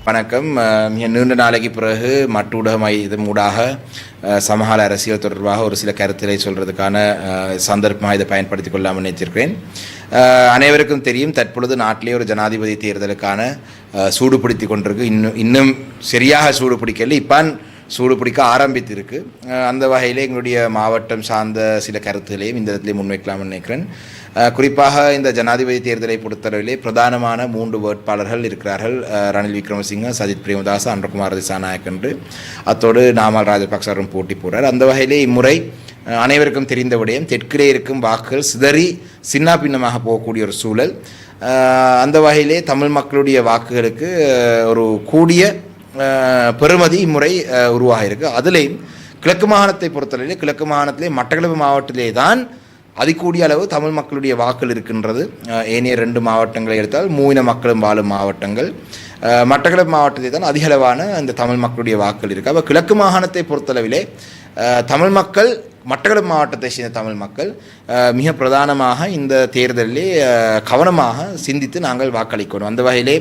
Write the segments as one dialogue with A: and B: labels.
A: வணக்கம். மிக நீண்ட நாளைக்கு பிறகு மற்றூடக இதன் ஊடாக சமகால அரசியல் தொடர்பாக ஒரு சில கருத்துக்களை சொல்கிறதுக்கான சந்தர்ப்பமாக இதை பயன்படுத்திக் கொள்ளாமல் நினைத்திருக்கிறேன். அனைவருக்கும் தெரியும், தற்பொழுது நாட்டிலே ஒரு ஜனாதிபதி தேர்தலுக்கான சூடு பிடித்து கொண்டிருக்கு. இன்னும் சரியாக சூடு பிடிக்கல, இப்பான் சூடு பிடிக்க ஆரம்பித்திருக்கு. அந்த வகையில் எங்களுடைய மாவட்டம் சார்ந்த சில கருத்துக்களையும் இந்த இடத்துல முன்வைக்கலாம்னு நினைக்கிறேன். குறிப்பாக இந்த ஜனாதிபதி தேர்தலை பொறுத்தளவிலே பிரதானமான 3 வேட்பாளர்கள் இருக்கிறார்கள். ரணில் விக்ரமசிங்க, சஜித் பிரேமதாஸ், அன்றகுமார் திசாநாயக் என்று, அத்தோடு நாமல் ராஜபக்சரும் போட்டி போடுறார். அந்த வகையிலே இம்முறை அனைவருக்கும் தெரிந்த விடயம், தெற்கிலே இருக்கும் வாக்குகள் சிதறி சின்ன பின்னமாக போகக்கூடிய ஒரு சூழல். அந்த வகையிலே தமிழ் மக்களுடைய வாக்குகளுக்கு ஒரு கூடிய பெறுமதி இம்முறை உருவாகியிருக்கு. அதிலேயும் கிழக்கு மாகாணத்தை பொறுத்தவரையிலே, கிழக்கு மாகாணத்திலே மட்டக்களப்பு மாவட்டத்திலே தான் அதிகூடிய அளவு தமிழ் மக்களுடைய வாக்கள் இருக்கின்றது. ஏனைய 2 மாவட்டங்களை எடுத்தால் மூவின மக்களும் வாழும் மாவட்டங்கள். மட்டக்களப்பு மாவட்டத்தில் தான் அதிகளவான அந்த தமிழ் மக்களுடைய வாக்கள் இருக்குது. அப்போ கிழக்கு மாகாணத்தை பொறுத்தளவிலே தமிழ் மக்கள், மட்டக்களப்பு மாவட்டத்தை சேர்ந்த தமிழ் மக்கள் மிக பிரதானமாக இந்த தேர்தலிலே கவனமாக சிந்தித்து நாங்கள் வாக்களிக்கணும். அந்த வகையிலே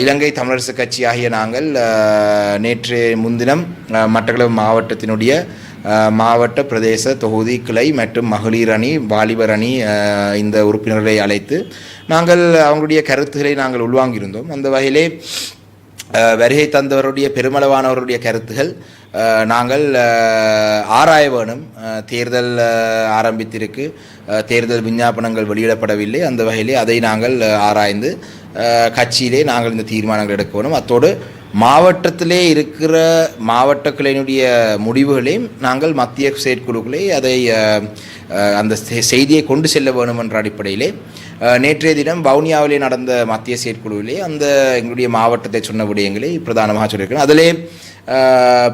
A: இலங்கை தமிழரசு கட்சி ஆகிய நாங்கள் நேற்று முன்தினம் மட்டக்களப்பு மாவட்டத்தினுடைய மாவட்ட பிரதேச தொகுதி கிளை மற்றும் மகளிர் அணி, வாலிபர் அணி இந்த உறுப்பினர்களை அழைத்து நாங்கள் அவங்களுடைய கருத்துக்களை நாங்கள் உள்வாங்கியிருந்தோம். அந்த வகையிலே வருகை தந்தவருடைய பெருமளவானவருடைய கருத்துகள் நாங்கள் ஆராய வேணும். தேர்தல் ஆரம்பித்திருக்கு, தேர்தல் விஞ்ஞாபனங்கள் வெளியிடப்படவில்லை. அந்த வகையிலே அதை நாங்கள் ஆராய்ந்து கட்சியிலே நாங்கள் இந்த தீர்மானங்கள் எடுக்க வேணும். அத்தோடு மாவட்டத்திலே இருக்கிற மாவட்ட கிளையினுடைய முடிவுகளையும் நாங்கள் மத்திய செயற்குழுக்களை அதை அந்த செய்தியை கொண்டு செல்ல வேணும் என்ற அடிப்படையிலே நேற்றைய தினம் வவுனியாவிலே நடந்த மத்திய செயற்குழுவிலே அந்த எங்களுடைய மாவட்டத்தை சொன்ன விடயங்களை பிரதானமாக சொல்லியிருக்கிறேன். அதிலே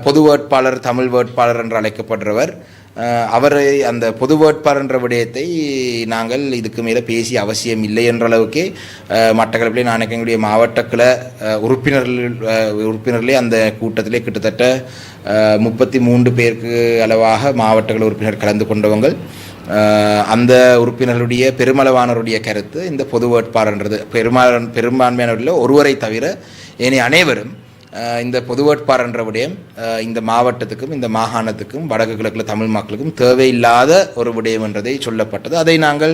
A: பொது வேட்பாளர், தமிழ் வேட்பாளர் என்று அழைக்கப்படுறவர், அவரை அந்த பொது வேட்பாளர் என்ற விடயத்தை நாங்கள் இதுக்கு மேலே பேசிய அவசியம் இல்லை என்ற அளவுக்கே மட்டக்களப்பிலே நான் எங்களுடைய மாவட்ட கிளை உறுப்பினர்களே அந்த கூட்டத்திலே கிட்டத்தட்ட 33 பேருக்கு அளவாக மாவட்ட உறுப்பினர் கலந்து கொண்டவங்கள். அந்த உறுப்பினர்களுடைய பெருமளவானவருடைய கருத்து, இந்த பொது வேட்பாளர்ன்றது பெரும்பான்மையானவர்களில் ஒருவரை தவிர ஏனைய அனைவரும் இந்த பொது வேட்பாளர் என்ற விடயம் இந்த மாவட்டத்துக்கும் இந்த மாகாணத்துக்கும் வடக்கு கிழக்கில் தமிழ் மக்களுக்கும் தேவையில்லாத ஒரு விடயம் என்றதை சொல்லப்பட்டது. அதை நாங்கள்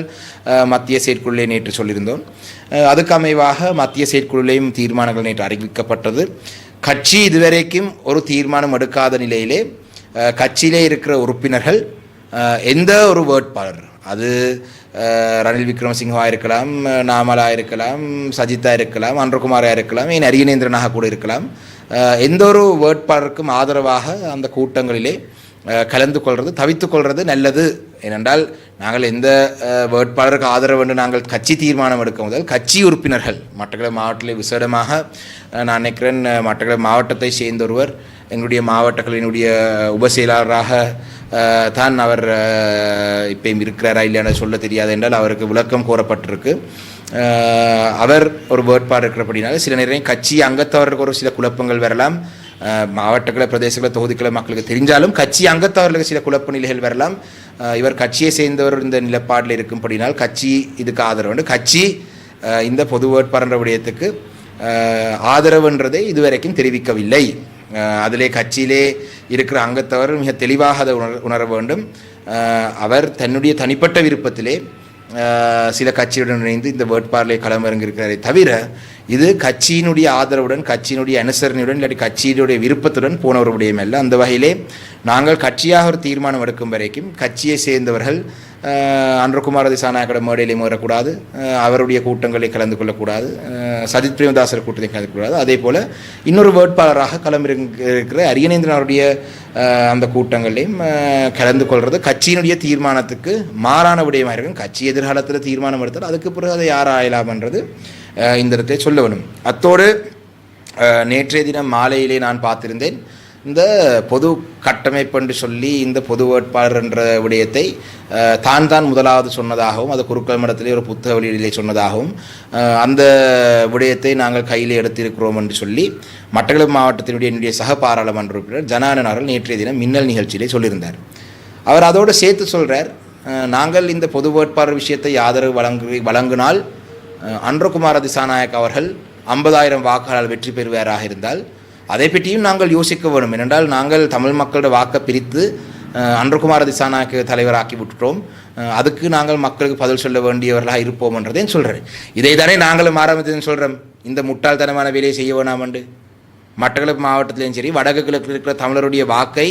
A: மத்திய செயற்குழுவிலே நேற்று சொல்லியிருந்தோம். அதுக்கு அமைவாக மத்திய செயற்குழுவிலேயும் தீர்மானங்கள் நேற்று அறிவிக்கப்பட்டது. கட்சி இதுவரைக்கும் ஒரு தீர்மானம் எடுக்காத நிலையிலே கட்சியிலே இருக்கிற உறுப்பினர்கள் எந்த ஒரு வேட்பாளர், அது ரணில் விக்ரமசிங்கவாக இருக்கலாம், நாமலாக இருக்கலாம், சஜித்தாக இருக்கலாம், அன்றகுமாராக இருக்கலாம், ஏன் அரியநேந்திரனாக கூட இருக்கலாம், எந்த ஒரு வேட்பாளருக்கும் ஆதரவாக அந்த கூட்டங்களிலே கலந்து கொள்வது, தவித்து கொள்வது நல்லது. ஏனென்றால் நாங்கள் எந்த வேட்பாளருக்கு ஆதரவு என்று நாங்கள் கட்சி தீர்மானம் எடுக்க முதல் கட்சி உறுப்பினர்கள் மட்டக்களப்பு மாவட்டத்திலே விசேடமாக நான் நினைக்கிறேன், மட்டக்களப்பு மாவட்டத்தை சேர்ந்த ஒருவர் எங்களுடைய மாவட்டங்களினுடைய உபசெயலாளராக தான் அவர் இப்போயும் இருக்கிறாரா இல்லைன்னு சொல்ல தெரியாது என்றால் அவருக்கு விளக்கம் கோரப்பட்டிருக்கு. அவர் ஒரு வேட்பாளர் இருக்கிறபடினால சில நேரம் கட்சி அங்கத்தவருக்கு ஒரு சில குழப்பங்கள் வரலாம். மாவட்டங்களை, பிரதேசங்களை, தொகுதிகளை மக்களுக்கு தெரிஞ்சாலும் கட்சி அங்கத்தவர்களுக்கு சில குழப்ப நிலைகள் வரலாம். இவர் கட்சியை சேர்ந்தவர் இந்த நிலப்பாட்டில் இருக்கும்படினால் கட்சி இதுக்கு ஆதரவு, கட்சி இந்த பொது வேட்பாளர் விடயத்துக்கு ஆதரவுன்றதை இதுவரைக்கும் தெரிவிக்கவில்லை. அதிலே கட்சியிலே இருக்கிற அங்கத்தவர் மிக தெளிவாக அதை உணர வேண்டும். அவர் தன்னுடைய தனிப்பட்ட விருப்பத்திலே சில கட்சியுடன் இணைந்து இந்த வேட்பாளரை களமிறங்கியிருக்கிறாரே தவிர இது கட்சியினுடைய ஆதரவுடன், கட்சியினுடைய அனுசரணையுடன், இல்லாட்டி கட்சியினுடைய விருப்பத்துடன் போன ஒரு விடயம் அல்ல. அந்த வகையிலே நாங்கள் கட்சியாக ஒரு தீர்மானம் எடுக்கும் வரைக்கும் கட்சியை சேர்ந்தவர்கள் அன்றகுமார் திசாநாயக்கோட மேடையிலே ஏறக்கூடாது, அவருடைய கூட்டங்களில் கலந்து கொள்ளக்கூடாது, சஜித் பிரேமதாசர் கூட்டத்தை கலந்து கொள்ளக்கூடாது. அதே போல் இன்னொரு வேட்பாளராக களமிறங்கியிருக்கிற அரியநேந்திரன் அவருடைய அந்த கூட்டங்களையும் கலந்து கொள்வது கட்சியினுடைய தீர்மானத்துக்கு மாறான விடயமாக இருக்கும். கட்சி எதிர்காலத்தில் தீர்மானம் எடுத்தால் அதுக்கு பிறகு அதை யார் ஆயலாம் என்றது இந்த இடத்தை சொல்ல வேணும். அத்தோடு நேற்றைய தினம் மாலையிலே நான் பார்த்திருந்தேன், இந்த பொது கட்டமைப்பு என்று சொல்லி இந்த பொது வேட்பாளர் என்ற விடயத்தை தான் முதலாவது சொன்னதாகவும், அது குறுக்கள் மடத்திலே ஒரு புத்தக வெளியிலே சொன்னதாகவும், அந்த விடயத்தை நாங்கள் கையில் எடுத்திருக்கிறோம் என்று சொல்லி மட்டக்களப்பு மாவட்டத்தினுடைய என்னுடைய சக பாராளுமன்ற உறுப்பினர் ஜனானன் அவர்கள் நேற்றைய தினம் மின்னல் நிகழ்ச்சியிலே சொல்லியிருந்தார். அவர் அதோடு சேர்த்து சொல்கிறார், நாங்கள் இந்த பொது வேட்பாளர் விஷயத்தை ஆதரவு வழங்கினால் அன்றகுமார திசாநாயக் அவர்கள் 50,000 வாக்குகளால் வெற்றி பெறுவாராக இருந்தால் அதை பற்றியும் நாங்கள் யோசிக்க வேண்டும். ஏனென்றால் நாங்கள் தமிழ் மக்களோட வாக்கை பிரித்து அன்றகுமார திசாநாயக்க தலைவராக்கி விட்டுட்டோம். அதுக்கு நாங்கள் மக்களுக்கு பதில் சொல்ல வேண்டியவர்களாக இருப்போம் என்றதையும் சொல்கிறேன். இதை தானே நாங்களும் ஆரம்பத்தில் சொல்கிறோம், இந்த முட்டாள்தனமான வேலையை செய்ய வேணாமண்டு. மட்டக்களப்பு மாவட்டத்திலையும் சரி வடக்கு கிழக்கில் இருக்கிற தமிழருடைய வாக்கை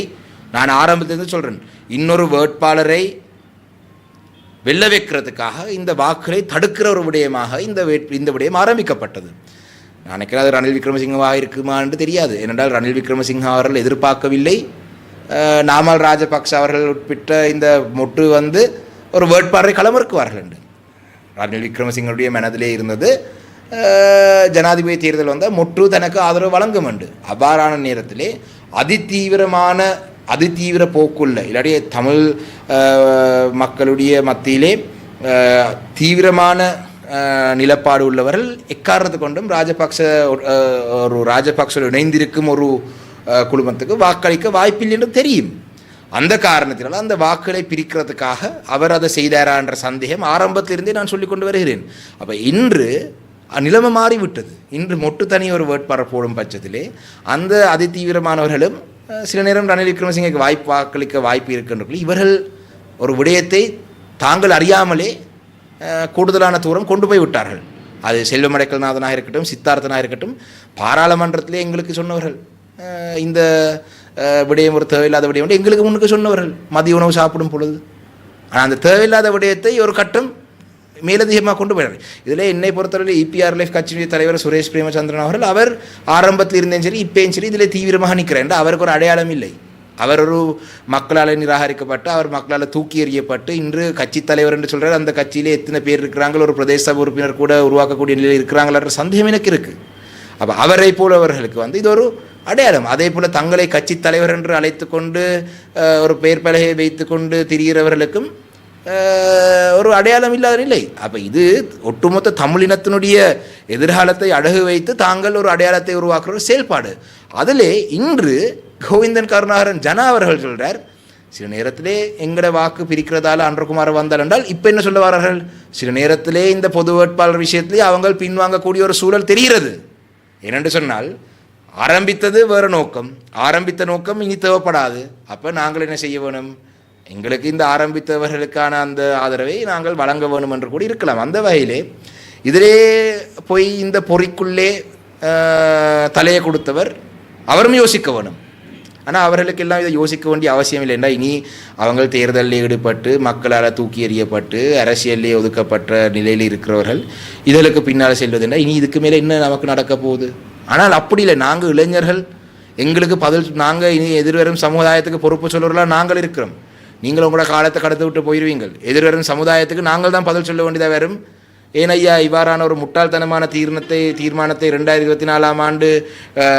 A: நான் ஆரம்பத்திலிருந்து சொல்கிறேன், இன்னொரு வேட்பாளரை வெல்ல வைக்கிறதுக்காக இந்த வாக்குகளை தடுக்கிற ஒரு விடயமாக இந்த விடயம் ஆரம்பிக்கப்பட்டது. நான் நினைக்கிறேன் அது ரணில் விக்ரமசிங்கவாக இருக்குமா என்று தெரியாது. ஏனென்றால் ரணில் விக்ரமசிங்க அவர்கள் எதிர்பார்க்கவில்லை நாமல் ராஜபக்ச அவர்கள் உட்பிட்ட இந்த மொட்டு ஒரு வேட்பாளரை களமிறக்குவார்கள் என்று. ரணில் விக்ரமசிங்கனுடைய மனதிலே இருந்தது ஜனாதிபதி தேர்தல் மொட்டு தனக்கு ஆதரவு வழங்கும் என்று. அவ்வாறான நேரத்திலே அதிதீவிர போக்குள்ள இல்லாட்டி தமிழ் மக்களுடைய மத்தியிலே தீவிரமான நிலப்பாடு உள்ளவர்கள் எக்காரணத்தை கொண்டும் ராஜபக்ச இணைந்திருக்கும் ஒரு குழுமத்துக்கு வாக்களிக்க வாய்ப்பில்லை என்று தெரியும். அந்த காரணத்தினால் அந்த வாக்குகளை பிரிக்கிறதுக்காக அவர் அதை செய்தாரா என்ற சந்தேகம் ஆரம்பத்திலிருந்தே நான் சொல்லிக் கொண்டு வருகிறேன். அப்போ இன்று நிலைமை மாறிவிட்டது. இன்று மொட்டு தனி ஒரு வேட்பாளர் போடும் பட்சத்திலே அந்த அதிதீவிரமானவர்களும் சில நேரம் ரணில் விக்ரமசிங்கக்கு வாக்களிக்க வாய்ப்பு இருக்கின்ற இவர்கள் ஒரு விடயத்தை தாங்கள் அறியாமலே கூடுதலான தூரம் கொண்டு போய் விட்டார்கள். அது செல்வமடைக்கல்நாதனாக இருக்கட்டும், சித்தார்த்தனாக இருக்கட்டும், பாராளுமன்றத்திலே எங்களுக்கு சொன்னவர்கள் இந்த விடயம் ஒரு தேவையில்லாத விடயம் எங்களுக்கு முன்னுக்கு சொன்னவர்கள் மதிய உணவு சாப்பிடும் பொழுது. ஆனால் அந்த தேவையில்லாத விடயத்தை ஒரு கட்டம் மேலதிகமாக கொண்டு போயிடாரு. இதில் என்னை பொறுத்தவரை EPRLF கட்சியினுடைய தலைவர் சுரேஷ் பிரேமச்சந்திரன் அவர்கள் அவர் ஆரம்பத்தில் இருந்தேன் சரி இப்பயும் சரி இதில் தீவிரமாக நிற்கிறேன். அவருக்கு ஒரு அடையாளம் இல்லை. அவர் ஒரு மக்களால் நிராகரிக்கப்பட்டு அவர் மக்களால் தூக்கி எறியப்பட்டு இன்று கட்சி தலைவர் என்று சொல்கிறார். அந்த கட்சியிலே எத்தனை பேர் இருக்கிறாங்களோ ஒரு பிரதேச சபை உறுப்பினர் கூட உருவாக்கக்கூடிய நிலையில் இருக்கிறாங்களன்ற சந்தேகம் எனக்கு இருக்குது. அப்போ அவரை போலவர்களுக்கு இது ஒரு அடையாளம். அதே போல் தங்களை கட்சி தலைவர் என்று அழைத்து கொண்டு ஒரு பெயர் பலகையை வைத்து கொண்டு திரிகிறவர்களுக்கும் ஒரு அடையாளம் இல்லாத நிலை. அப்போ இது ஒட்டுமொத்த தமிழினத்தினுடைய எதிர்காலத்தை அடகு வைத்து தாங்கள் ஒரு அடையாளத்தை உருவாக்குற ஒரு செயல்பாடு. அதிலே இன்று கோவிந்தன் கருணாகரன் ஜனா அவர்கள் சொல்கிறார், சில நேரத்திலே எங்கட வாக்கு பிரிக்கிறதால அன்றகுமார் வந்தால் என்றால் இப்போ என்ன சொல்ல வரார்கள், சில நேரத்திலே இந்த பொது வேட்பாளர் விஷயத்திலே அவங்க பின்வாங்கக்கூடிய ஒரு சூழல் தெரிகிறது. ஏனென்று சொன்னால் ஆரம்பித்தது வேறு நோக்கம், ஆரம்பித்த நோக்கம் இனி தேவைப்படாது. அப்போ நாங்கள் என்ன செய்ய வேணும், எங்களுக்கு இந்த ஆரம்பித்தவர்களுக்கான அந்த ஆதரவை நாங்கள் வழங்க வேணும் என்று கூட இருக்கலாம். அந்த வகையிலே இதிலே போய் இந்த பொறிக்குள்ளே தலையை கொடுத்தவர் அவரும் யோசிக்க வேணும். ஆனால் அவர்களுக்கெல்லாம் இதை யோசிக்க வேண்டிய அவசியம் இல்லை. என்றால் இனி அவங்க தேர்தலில் ஈடுபட்டு மக்களால் தூக்கி எறியப்பட்டு அரசியலிலே ஒதுக்கப்பட்ட நிலையில் இருக்கிறவர்கள் இதற்கு பின்னால் செல்வது என்றால் இனி இதுக்கு மேலே என்ன நமக்கு நடக்க போகுது. ஆனால் அப்படி இல்லை, நாங்கள் இளைஞர்கள் எங்களுக்கு பதில், நாங்கள் இனி எதிர்வரும் சமுதாயத்துக்கு பொறுப்பு சொல்கிறவர்களாக நாங்கள் இருக்கிறோம். நீங்கள் உங்களோட காலத்தை கடத்து விட்டு போயிடுவீங்கள். எதிர்வரும் சமுதாயத்துக்கு நாங்கள் தான் பதில் சொல்ல வேண்டியதாக வரும். ஏனையா இவ்வாறான ஒரு முட்டாள்தனமான தீர்மானத்தை 2024ஆம் ஆண்டு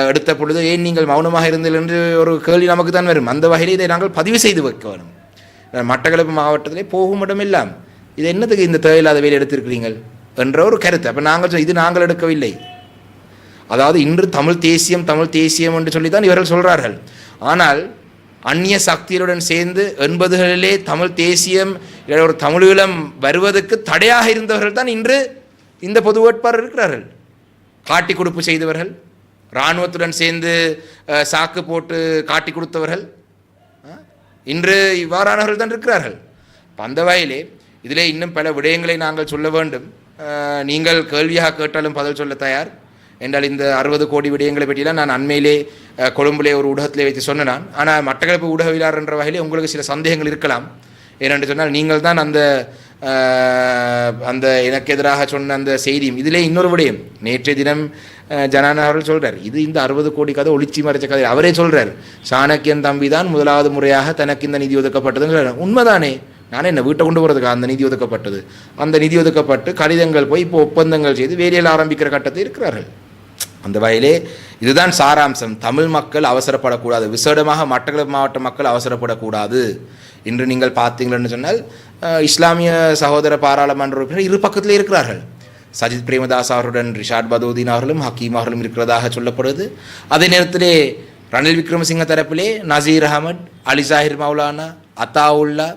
A: எடுத்த பொழுது ஏன் நீங்கள் மௌனமாக இருந்தீர்கள் என்று ஒரு கேள்வி நமக்கு தான் வரும். அந்த வகையில் இதை நாங்கள் பதிவு செய்து வைக்க வேணும். மட்டக்களப்பு மாவட்டத்திலே போகும் இடமெல்லாம் இது என்னதுக்கு இந்த தேவையில்லாத வேலை எடுத்திருக்கிறீர்கள் என்ற ஒரு கருத்து. அப்போ நாங்கள் இது நாங்கள் எடுக்கவில்லை. அதாவது இன்று தமிழ் தேசியம் என்று சொல்லித்தான் இவர்கள் சொல்கிறார்கள். ஆனால் அந்நிய சக்திகளுடன் சேர்ந்து 80களிலே தமிழ் தேசியம் ஒரு தமிழீழம் வருவதற்கு தடையாக இருந்தவர்கள் தான் இன்று இந்த பொது வேட்பாளர் இருக்கிறார்கள். காட்டி கொடுப்பு செய்தவர்கள், இராணுவத்துடன் சேர்ந்து சாக்கு போட்டு காட்டி கொடுத்தவர்கள் இன்று இவ்வாறானவர்கள் தான் இருக்கிறார்கள். அந்த வகையிலே இதிலே இன்னும் பல விடயங்களை நாங்கள் சொல்ல வேண்டும். நீங்கள் கேள்வியாக கேட்டாலும் பதில் சொல்ல தயார் என்றால் இந்த 60 கோடி விடயங்களை பற்றியெல்லாம் நான் அண்மையிலே கொழும்பிலே ஒரு ஊடகத்திலே வைத்து சொன்னேன். ஆனால் மட்டக்களப்பு ஊடகவியலாளர் என்ற வகையிலே உங்களுக்கு சில சந்தேகங்கள் இருக்கலாம். ஏனென்று சொன்னால் நீங்கள் தான் அந்த எனக்கு எதிராக சொன்ன அந்த செய்தியும் இதிலே இன்னொரு விடயம். நேற்றைய தினம் ஜனான அவர்கள் சொல்கிறார், இது இந்த 60 கோடி கதை ஒளிச்சி மறைச்ச கதை. அவரே சொல்கிறார், சாணக்கியன் தம்பி தான் முதலாவது முறையாக தனக்கு இந்த நிதி ஒதுக்கப்பட்டதுன்னு. உண்மைதானே, நானே என்ன வீட்டை கொண்டு போகிறதுக்கு அந்த நிதி ஒதுக்கப்பட்டது. அந்த நிதி ஒதுக்கப்பட்டு கடிதங்கள் போய் இப்போ ஒப்பந்தங்கள் செய்து வேலையில் ஆரம்பிக்கிற கட்டத்தை இருக்கிறார்கள். அந்த வகையிலே இதுதான் சாராம்சம். தமிழ் மக்கள் அவசரப்படக்கூடாது, விசேடமாக மட்டக்களப்பு மாவட்ட மக்கள் அவசரப்படக்கூடாது. இன்று நீங்கள் பார்த்தீங்களன்னு சொன்னால் இஸ்லாமிய சகோதர பாராளுமன்ற உறுப்பினர் இரு பக்கத்திலே இருக்கிறார்கள். சஜித் பிரேமதாஸ் அவர்களுடன் ரிஷாட் பதூதீன் அவர்களும் ஹக்கீம் அவர்களும் இருக்கிறதாக சொல்லப்படுது. அதே நேரத்திலே ரணில் விக்ரமசிங்க தரப்பிலே நசீர் அகமட், அலி சாஹிர் மௌலானா, அத்தாவுல்லா,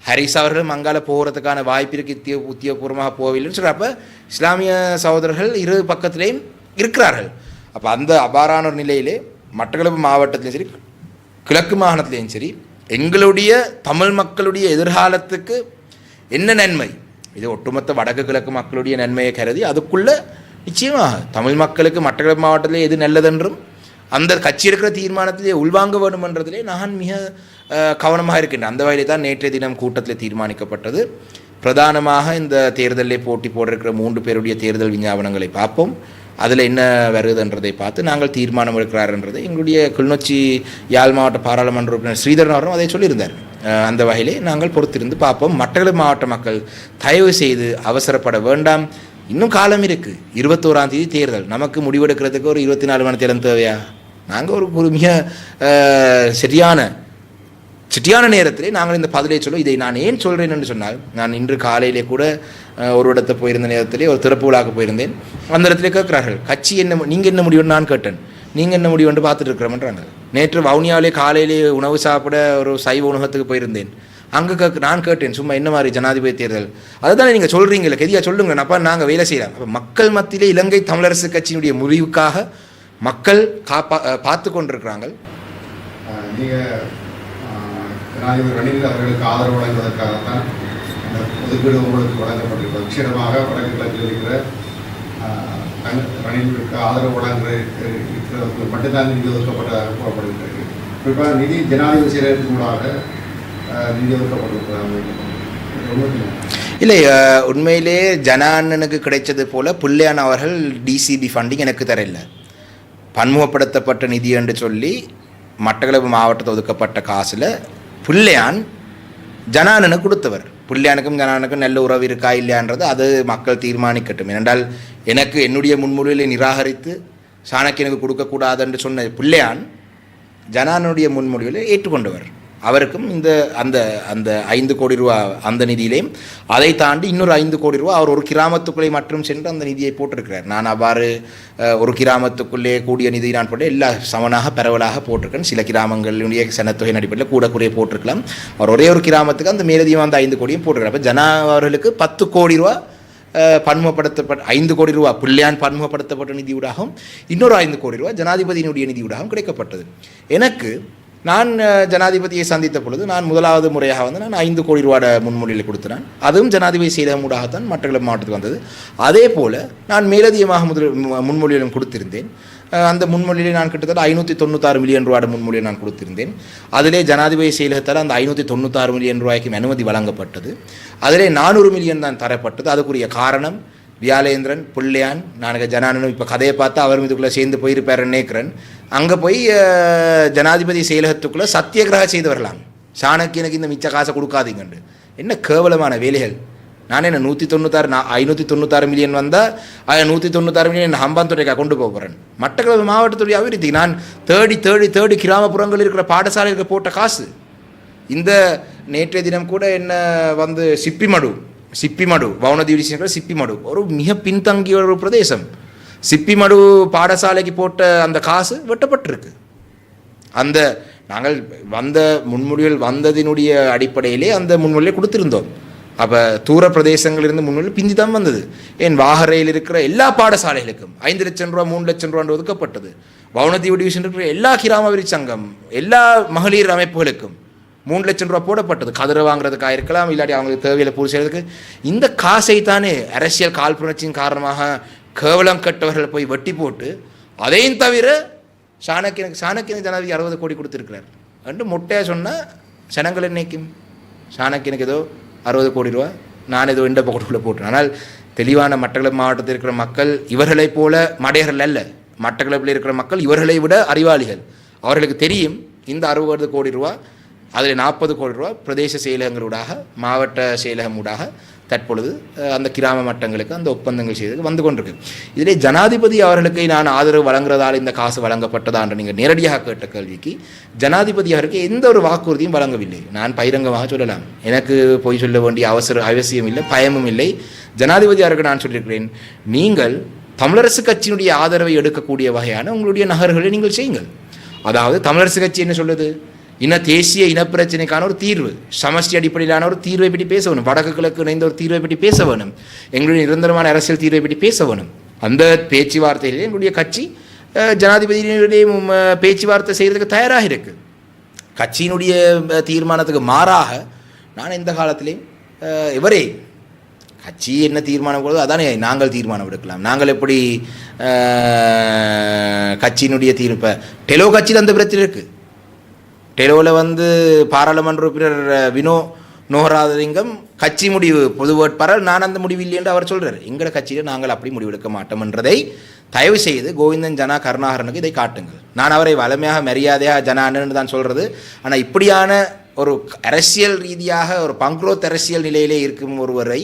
A: ஹரிஸ் அவர்களும் அங்கால போகிறதுக்கான வாய்ப்பு இருக்கு, உத்தியோகபூர்வமாக போகவில்லைன்னு சொல்கிறப்ப இஸ்லாமிய சகோதரர்கள் இரு பக்கத்திலேயும் இருக்கிறார்கள். அப்போ அந்த அவ்வாறான ஒரு நிலையிலே மட்டக்களப்பு மாவட்டத்திலையும் சரி கிழக்கு மாகாணத்திலையும் சரி எங்களுடைய தமிழ் மக்களுடைய எதிர்காலத்துக்கு என்ன நன்மை, இது ஒட்டுமொத்த வடக்கு கிழக்கு மக்களுடைய நன்மையை கருதி அதுக்குள்ளே நிச்சயமாக தமிழ் மக்களுக்கு மட்டக்களப்பு மாவட்டத்திலே எது நல்லதென்றும் அந்த கட்சி இருக்கிற தீர்மானத்திலே உள்வாங்க வேண்டுமென்றதிலே நான் மிக கவனமாக இருக்கின்றேன். அந்த வகையிலே தான் நேற்றைய தினம் கூட்டத்தில் தீர்மானிக்கப்பட்டது. பிரதானமாக இந்த தேர்தலில் போட்டி போட்டிருக்கிற 3 பேருடைய தேர்தல் விஞ்ஞாபனங்களை பார்ப்போம். அதில் என்ன வருதுன்றதை பார்த்து நாங்கள் தீர்மானம் எடுக்கிறார்ன்றதை எங்களுடைய கிளிநொச்சி யாழ் மாவட்ட பாராளுமன்ற உறுப்பினர் ஸ்ரீதரன் அவரும் அதை சொல்லியிருந்தார். அந்த வகையிலே நாங்கள் பொறுத்திருந்து பார்ப்போம். மட்டக்களப்பு மாவட்ட மக்கள் தயவு செய்து அவசரப்பட வேண்டாம். இன்னும் காலம் இருக்குது. 21ஆம் தேதி தேர்தல். நமக்கு முடிவெடுக்கிறதுக்கு ஒரு 24 மணி நேரம் தேவையா? நாங்கள் ஒரு மிக சரியான நேரத்திலே நாங்கள் இந்த பதிலை சொல்லுவோம். இதை நான் ஏன் சொல்கிறேன் என்று சொன்னால், நான் இன்று காலையிலே கூட ஒரு இடத்தை போயிருந்த நேரத்திலே ஒரு திறப்பு விழாவுக்கு போயிருந்தேன். அந்த இடத்துல கேட்குறார்கள், கட்சி என்ன, நீங்கள் என்ன முடிவுன்னு நான் கேட்டேன். நீங்கள் என்ன முடிவுன்னு பார்த்துட்டு இருக்கிறோம்ன்றாங்க. நேற்று வவுனியாவிலே காலையிலே உணவு சாப்பிட ஒரு சைவ உணவகத்துக்கு போயிருந்தேன். அங்கே நான் கேட்டேன், சும்மா என்ன மாதிரி ஜனாதிபதி தேர்தல் அதுதானே நீங்கள் சொல்கிறீங்களே, கெதியா சொல்லுங்க, அப்போ நாங்கள் வேலை செய்யலாம். அப்போ மக்கள் மத்தியிலே இலங்கை தமிழரசு கட்சியினுடைய முடிவுக்காக மக்கள் பார்த்து கொண்டிருக்கிறாங்க.
B: நீங்கள் ஜனாதிபதி ரணில் அவர்களுக்கு ஆதரவு வழங்குவதற்காகத்தான் அந்த ஒதுக்கீடு உங்களுக்கு வழங்கப்பட்டிருக்கிறது. நிச்சயமாக வடக்கு கிழக்கில் இருக்கிற ரணிலுக்கு ஆதரவு வழங்குவதற்கு மட்டும்தான் நிதி ஒதுக்கப்பட்டதாக கூறப்படுகிறது. குறிப்பாக நிதி ஜனாதிபதி செயலகத்தினூடாக நிதி ஒதுக்கப்பட்டிருக்கிறாங்க.
A: இல்லை, உண்மையிலே ஜனானனுக்கு கிடைச்சது போல புள்ளையான் அவர்கள் டிசிபி ஃபண்டிங் எனக்கு தரல. பன்முகப்படுத்தப்பட்ட நிதி என்று சொல்லி மட்டக்களப்பு மாவட்டத்தில் ஒதுக்கப்பட்ட காசில் புள்ளையான் ஜனானனுக்கு கொடுத்தவர். புள்ளையானுக்கும் ஜனானுக்கும் நல்ல உறவு இருக்கா இல்லையான்றது அது மக்கள் தீர்மானிக்கட்டும். ஏனென்றால் எனக்கு என்னுடைய முன்மொழிகளை நிராகரித்து சாணக்கியனுக்கு கொடுக்கக்கூடாது என்று சொன்ன புள்ளையான் ஜனானுடைய முன்மொழிகளை ஏற்றுக்கொண்டவர். அவருக்கும் அந்த 5 கோடி ரூபா அந்த நிதியிலையும் அதை தாண்டி இன்னொரு 5 கோடி ரூபா அவர் ஒரு கிராமத்துக்குள்ளே மற்றும் சென்று அந்த நிதியை போட்டிருக்கிறார். நான் அவ்வாறு ஒரு கிராமத்துக்குள்ளே கூடிய நிதி நான் போட்டு எல்லா சமனாக பரவலாக போட்டிருக்கேன். சில கிராமங்களுடைய சனத்தொகை அடிப்படையில் கூட குறைய போட்டிருக்கலாம். அவர் ஒரே ஒரு கிராமத்துக்கு அந்த மேலதிகமாக அந்த 5 கோடியும் போட்டிருக்கிறார். அப்போ ஜனா அவர்களுக்கு 10 கோடி ரூபா பன்முகப்படுத்தப்பட்ட 5 கோடி ரூபா புள்ளையான் பன்முகப்படுத்தப்பட்ட நிதியூடாகவும் இன்னொரு 5 கோடி ரூபா ஜனாதிபதியினுடைய நிதியூடாகவும் கிடைக்கப்பட்டது. எனக்கு நான் ஜனாதிபதியை சந்தித்த பொழுது நான் முதலாவது முறையாக நான் 5 கோடி ரூபாய் முன்மொழியில் கொடுத்தேன். அதுவும் ஜனாதிபதி செயலகமூடாகத்தான் மட்டக்களப்பு மாவட்டத்துக்கு வந்தது. அதே போல் நான் மேலதிகமாக முன்மொழியிலும் கொடுத்திருந்தேன். அந்த முன்மொழியை நான் கிட்டத்தட்ட 596 மில்லியன் ரூபாய் முன்மொழியை நான் கொடுத்திருந்தேன். அதிலே ஜனாதிபதி செயலகத்தால் அந்த 596 மில்லியன் ரூபாய்க்கு அனுமதி வழங்கப்பட்டது. அதிலே 400 மில்லியன் தான் தரப்பட்டது. அதுக்குரிய காரணம் வியாலேந்திரன் புள்ளையான் நான் ஜனானனும் இப்போ கதையை பார்த்தா அவர் இதுக்குள்ளே சேர்ந்து போயிருப்பாருன்னு நினைக்கிறேன். அங்கே போய் ஜனாதிபதி செயலகத்துக்குள்ளே சத்தியகிரக செய்து வரலாம். சாணக்கியனுக்கு இந்த மிச்ச காசை கொடுக்காதீங்கண்டு. என்ன கேவலமான வேலைகள். நான் என்ன 596 மில்லியன் வந்தால் 196 மில்லியன் ஹம்பாந்தோட்டைக்காக கொண்டு போகிறேன். மட்டக்களப்பு மாவட்டத்துடைய அபிவிருத்தி நான் தேடி கிராமப்புறங்களில் இருக்கிற பாடசாலைகளுக்கு போட்ட காசு. இந்த நேற்றைய தினம் கூட என்ன சிப்பிமடு வவுனதீவு சிப்பிமடு ஒரு மிக பின்தங்கிய ஒரு பிரதேசம். சிப்பிமடு பாடசாலைக்கு போட்ட அந்த காசு வெட்டப்பட்டிருக்கு. அந்த நாங்கள் வந்த முன்மொழிகள் வந்ததினுடைய அடிப்படையிலே அந்த முன்மொழியை கொடுத்திருந்தோம். அப்போ தூர பிரதேசங்களிலிருந்து முன்மொழி பிந்தி தான் வந்தது. ஏன் வாகரையில் இருக்கிற எல்லா பாடசாலைகளுக்கும் 5 லட்சம் ரூபா 3 லட்சம் ரூபா ஒதுக்கப்பட்டது. வவுனதீவு டிவிஷன் இருக்கிற எல்லா கிராம அபிவிருத்தி சங்கம் எல்லா மகளிர் அமைப்புகளுக்கும் 3 லட்சம் ரூபா போடப்பட்டது. கதிரை வாங்குறதுக்காக இருக்கலாம், இல்லாட்டி அவங்களுக்கு தேவையில்லை பூர்த்தி செய்யறதுக்கு. இந்த காசை தானே அரசியல் காழ்ப்புணர்ச்சியின் காரணமாக கேவலம் கட்டவர்கள் போய் வெட்டி போட்டு அதையும் தவிர சாணக்கியனுக்கு ஜனாதிபதி 60 கோடி கொடுத்துருக்கிறார் என்று மொட்டையாக சொன்னால் ஜனங்கள் என்னைக்கும் சாணக்கியனுக்கு ஏதோ 60 கோடி ரூபா நான் ஏதோ இந்த பக்கத்துக்குள்ளே போட்டேன். ஆனால் தெளிவான மட்டக்களப்பு மாவட்டத்தில் இருக்கிற மக்கள் இவர்களைப் போல மடையர்கள் அல்ல. மட்டக்களப்பில் இருக்கிற மக்கள் இவர்களை விட அறிவாளிகள். அவர்களுக்கு தெரியும் இந்த 60 கோடி ரூபா அதில் 40 கோடி ரூபா பிரதேச செயலகங்களூடாக மாவட்ட செயலகமூடாக தற்பொழுது அந்த கிராம மட்டங்களுக்கு அந்த ஒப்பந்தங்கள் செய்து வந்து கொண்டிருக்கு. இதிலே ஜனாதிபதி அவர்களுக்கு நான் ஆதரவு வழங்குறதால் இந்த காசு வழங்கப்பட்டதா என்று நீங்கள் நேரடியாக கேட்ட கேள்விக்கு ஜனாதிபதி அவருக்கு எந்த ஒரு வாக்குறுதியும் வழங்கவில்லை. நான் பகிரங்கமாக சொல்லலாம். எனக்கு போய் சொல்ல வேண்டிய அவசியம் இல்லை, பயமும் இல்லை. ஜனாதிபதி அவருக்கு நான் சொல்லியிருக்கிறேன், நீங்கள் தமிழரசு கட்சியினுடைய ஆதரவை எடுக்கக்கூடிய வகையான உங்களுடைய நகர்களை நீங்கள் செய்யுங்கள். அதாவது தமிழரசு கட்சி என்ன சொல்லுது, தேசிய இனப்பிரச்சனைக்கான ஒரு தீர்வு, சமஷ்டி அடிப்படையிலான ஒரு தீர்வை பற்றி பேச வேணும். வடக்கு கிழக்கு இணைந்த ஒரு தீர்வை பற்றி பேச வேணும். எங்களுடைய நிரந்தரமான அரசியல் தீர்வை பற்றி பேச வேணும். அந்த பேச்சுவார்த்தையிலே எங்களுடைய கட்சி ஜனாதிபதியினுடைய பேச்சுவார்த்தை செய்கிறதுக்கு தயாராக இருக்குது. கட்சியினுடைய தீர்மானத்துக்கு மாறாக நான் எந்த காலத்திலையும் இவரே கட்சி என்ன தீர்மானம் கொடுத்தோ அதானே நாங்கள் தீர்மானம் எடுக்கலாம். நாங்கள் எப்படி கட்சியினுடைய தீர்ப்பை டெலோ கட்சியில் அந்த பிரச்சனை இருக்குது. டெலோவில் பாராளுமன்ற உறுப்பினர் வினோ நோகராஜலிங்கம் கட்சி முடிவு பொது வேட்பாளர், நான் அந்த முடிவு இல்லை என்று அவர் சொல்கிறார். எங்களோட கட்சியில் நாங்கள் அப்படி முடிவெடுக்க மாட்டோம் என்றதை தயவு செய்து கோவிந்தன் ஜனா கருணாகரனுக்கு இதை காட்டுங்கள். நான் அவரை வலிமையாக மரியாதையாக ஜனா அண்ணன் தான் சொல்கிறது. ஆனால் இப்படியான ஒரு அரசியல் ரீதியாக ஒரு பங்க்ரோத் அரசியல் நிலையிலே இருக்கும் ஒருவரை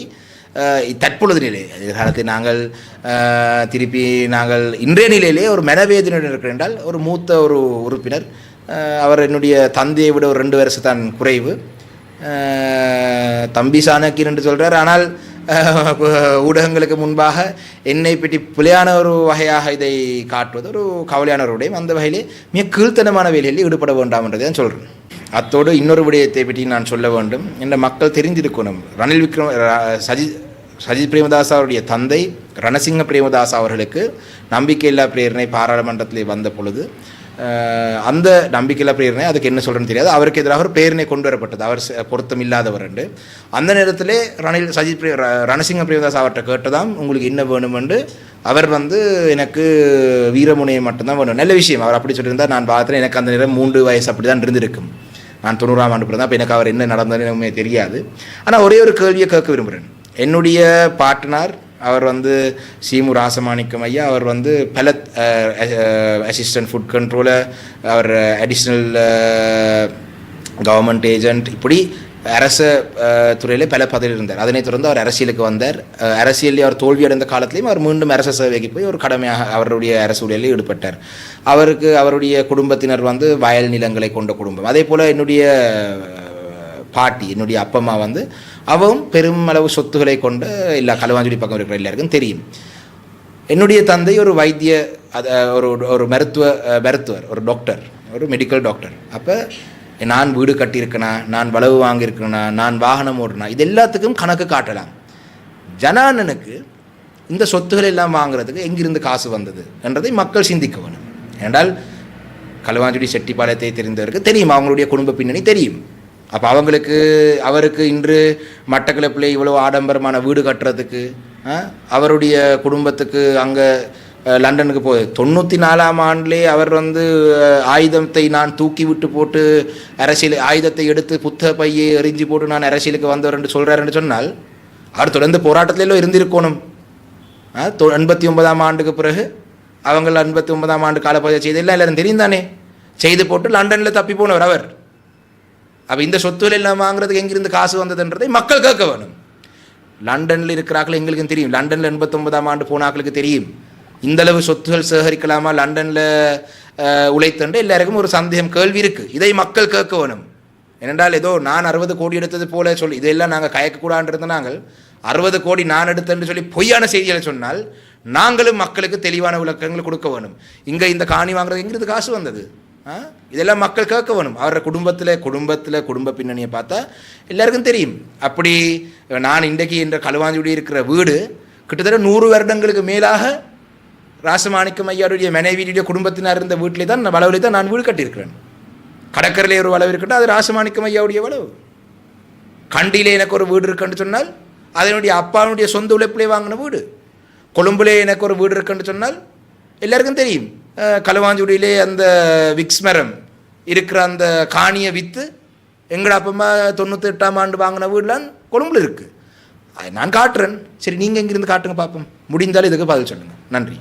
A: தற்பொழுது நிலை எதிர்காலத்தில் நாங்கள் திருப்பி நாங்கள் இன்றைய நிலையிலே ஒரு மனவேதனையுடன் இருக்கிற என்றால் ஒரு மூத்த ஒரு உறுப்பினர், அவர் என்னுடைய தந்தையை விட ஒரு 2 வருஷம் தான் குறைவு, தம்பி சாணக்கியன் என்று சொல்கிறார். ஆனால் ஊடகங்களுக்கு முன்பாக என்னை பற்றி பிழையான ஒரு வகையாக இதை காட்டுவது ஒரு கவலையான ஒரு விடயம். அந்த வகையிலே மிக கீழ்த்தனமான வேலையில் ஈடுபட வேண்டாம் என்றதை தான் சொல்கிறேன். அத்தோடு இன்னொரு விடயத்தை பற்றி நான் சொல்ல வேண்டும். என்ற மக்கள் தெரிந்திருக்கணும், ரணில் சஜித் பிரேமதாஸ் அவருடைய தந்தை ரணசிங்க பிரேமதாஸ் அவர்களுக்கு நம்பிக்கையில்லா பிரேரணை பாராளுமன்றத்தில் வந்த பொழுது அந்த நம்பிக்கையில்லா பிரேரணை அதுக்கு என்ன சொல்கிறேன்னு தெரியாது, அவருக்கு எதிராக ஒரு பிரேரணை கொண்டு வரப்பட்டது, அவர் பொருத்தம் இல்லாதவர் என்று. அந்த நேரத்தில் ரணசிங்க பிரேமதாஸ் அவர்கிட்ட கேட்டதாம், உங்களுக்கு என்ன வேணும் என்று. அவர் எனக்கு வீரமுனையை மட்டும்தான் வேணும். நல்ல விஷயம், அவர் அப்படி சொல்லியிருந்தால் நான் பார்த்தேன். எனக்கு அந்த நேரம் 3 வயசு அப்படி தான் இருந்திருக்கும். நான் 90ஆம் ஆண்டு பிறந்தேன். அப்போ எனக்கு அவர் என்ன நடந்ததுன்னு தெரியாது. ஆனால் ஒரே ஒரு கேள்வியை கேட்க விரும்புகிறேன். என்னுடைய பார்ட்னர் அவர் சீமு ராசமாணிக்கம் ஐயா, அவர் பல அசிஸ்டன்ட் ஃபுட் கண்ட்ரோலர், அவர் அடிஷ்னல் கவர்மெண்ட் ஏஜென்ட், இப்படி அரச துறையில் பல பதவியில் இருந்தார். அதனைத் தொடர்ந்து அவர் அரசியலுக்கு வந்தார். அரசியலில் அவர் தோல்வியடைந்த காலத்திலையும் அவர் மீண்டும் அரச சேவைக்கு போய் ஒரு கடமையாக அவருடைய அரசு ஊழியரில் ஈடுபட்டார். அவருக்கு அவருடைய குடும்பத்தினர் வயல் நிலங்களை கொண்ட குடும்பம். அதே போல் என்னுடைய பாட்டி, என்னுடைய அப்பம்மா அவரும் பெருமளவு சொத்துக்களை கொண்ட எல்லா களுவாஞ்சுடி பக்கம் இருக்கிற எல்லாருக்கும் தெரியும். என்னுடைய தந்தை ஒரு வைத்திய ஒரு மருத்துவர், ஒரு டாக்டர், ஒரு மெடிக்கல் டாக்டர். அப்போ நான் வீடு கட்டியிருக்கேனா, நான் வளவு வாங்கியிருக்கேனா, நான் வாகனம் ஓடுனா, இது எல்லாத்துக்கும் கணக்கு காட்டலாம். ஜனானனுக்கு இந்த சொத்துக்கள் எல்லாம் வாங்குறதுக்கு எங்கிருந்து காசு வந்தது என்றதை மக்கள் சிந்திக்க வேணும். ஏனென்றால் களுவாஞ்சுடி செட்டிப்பாளையத்தை தெரிந்தவருக்கு தெரியும், அவங்களுடைய குடும்ப பின்னணி தெரியும். அப்போ அவருக்கு இன்று மட்டக்களப்பில் இவ்வளோ ஆடம்பரமான வீடு கட்டுறதுக்கு அவருடைய குடும்பத்துக்கு அங்கே லண்டனுக்கு 94ஆம் ஆண்டிலே அவர் ஆயுதத்தை நான் தூக்கி விட்டு போட்டு அரசியல் ஆயுதத்தை எடுத்து புத்தக பையை எறிஞ்சி போட்டு நான் அரசியலுக்கு வந்தவர் என்று சொல்கிறார் என்று சொன்னால் அவர் தொடர்ந்து போராட்டத்திலோ இருந்திருக்கணும். 89ஆம் ஆண்டுக்கு பிறகு அவங்க 89ஆம் ஆண்டு காலப்பகுதியை செய்தெல்லாம் எல்லாரும் தெரியும் தானே, செய்து போட்டு லண்டனில் தப்பி போனவர் அவர். அப்போ இந்த சொத்துக்கள் எல்லாம் வாங்குறதுக்கு எங்கிருந்து காசு வந்ததுன்றதை மக்கள் கேட்க வேணும். லண்டனில் இருக்கிறார்கள் எங்களுக்கும் தெரியும், லண்டனில் 89ஆம் ஆண்டு போனாக்களுக்கு தெரியும். இந்தளவு சொத்துகள் சேகரிக்கலாமா லண்டனில் உழைத்தண்டு எல்லாருக்கும் ஒரு சந்தேகம், கேள்வி இருக்குது. இதை மக்கள் கேட்க வேணும். ஏனென்றால் ஏதோ நான் 60 கோடி எடுத்தது போல சொல்லி இதெல்லாம் நாங்கள் கயக்கக்கூடாதுன்றது, நாங்கள் 60 கோடி நான் எடுத்தேன்னு சொல்லி பொய்யான செய்திகளை சொன்னால் நாங்களும் மக்களுக்கு தெளிவான விளக்கங்கள் கொடுக்க வேணும். இங்கே இந்த காணி வாங்குறது எங்கிருந்து காசு வந்தது, இதெல்லாம் மக்கள் கேட்க வேணும். அவரோட குடும்ப பின்னணியை பார்த்தா எல்லாருக்கும் தெரியும். அப்படி நான் இன்றைக்கு என்ற களுவாஞ்சுடி இருக்கிற வீடு கிட்டத்தட்ட 100 வருடங்களுக்கு மேலாக ராசமாணிக்கம் ஐயாருடைய மனைவியுடைய குடும்பத்தினர் இருந்த வீட்டிலே தான் வளவிலே தான் நான் வீடு கட்டியிருக்கிறேன். கடற்கரையிலே ஒரு வளவு இருக்கட்டும், அது ராசமாணிக்கம் ஐயாவுடைய வளவு. கண்டியிலே எனக்கு ஒரு வீடு இருக்குன்னு சொன்னால் அதனுடைய அப்பாவுடைய சொந்த உழைப்பிலே வாங்கின வீடு. கொழும்புலே எனக்கு ஒரு வீடு இருக்குன்னு சொன்னால் எல்லாருக்கும் தெரியும். களுவாஞ்சுடியிலே அந்த விக்ஸ் மரம் இருக்கிற அந்த காணியை விற்று எங்கட அப்பமா 98ஆம் ஆண்டு வாங்கின வீடுலாம் கொழும்புல இருக்குது. அதை நான் காட்டுறேன். சரி, நீங்கள் எங்கிருந்து காட்டுங்க பார்ப்போம். முடிந்தாலும் இதுக்கு பதில் சொல்லுங்கள். நன்றி.